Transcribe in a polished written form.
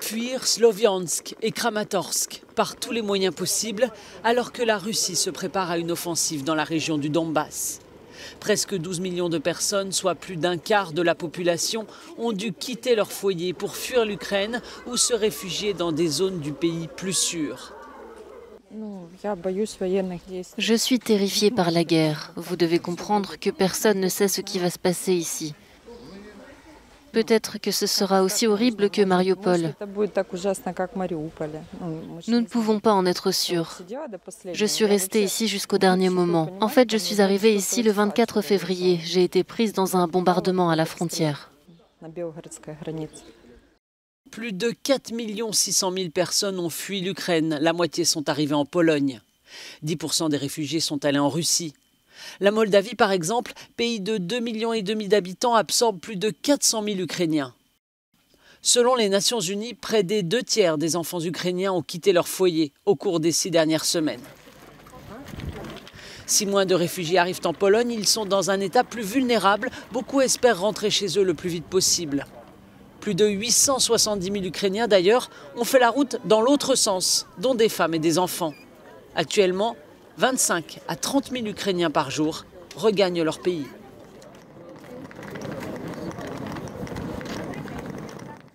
Fuir Sloviansk et Kramatorsk par tous les moyens possibles, alors que la Russie se prépare à une offensive dans la région du Donbass. Presque 12 millions de personnes, soit plus d'un quart de la population, ont dû quitter leur foyer pour fuir l'Ukraine ou se réfugier dans des zones du pays plus sûres. Je suis terrifiée par la guerre. Vous devez comprendre que personne ne sait ce qui va se passer ici. Peut-être que ce sera aussi horrible que Mariupol. Nous ne pouvons pas en être sûrs. Je suis restée ici jusqu'au dernier moment. En fait, je suis arrivée ici le 24 février. J'ai été prise dans un bombardement à la frontière. Plus de 4 600 000 personnes ont fui l'Ukraine. La moitié sont arrivées en Pologne. 10% des réfugiés sont allés en Russie. La Moldavie, par exemple, pays de 2,5 millions d'habitants, absorbe plus de 400 000 Ukrainiens. Selon les Nations Unies, près des 2/3 des enfants ukrainiens ont quitté leur foyer au cours des 6 dernières semaines. Si moins de réfugiés arrivent en Pologne, ils sont dans un état plus vulnérable. Beaucoup espèrent rentrer chez eux le plus vite possible. Plus de 870 000 Ukrainiens, d'ailleurs, ont fait la route dans l'autre sens, dont des femmes et des enfants. Actuellement, 25 à 30 000 Ukrainiens par jour regagnent leur pays.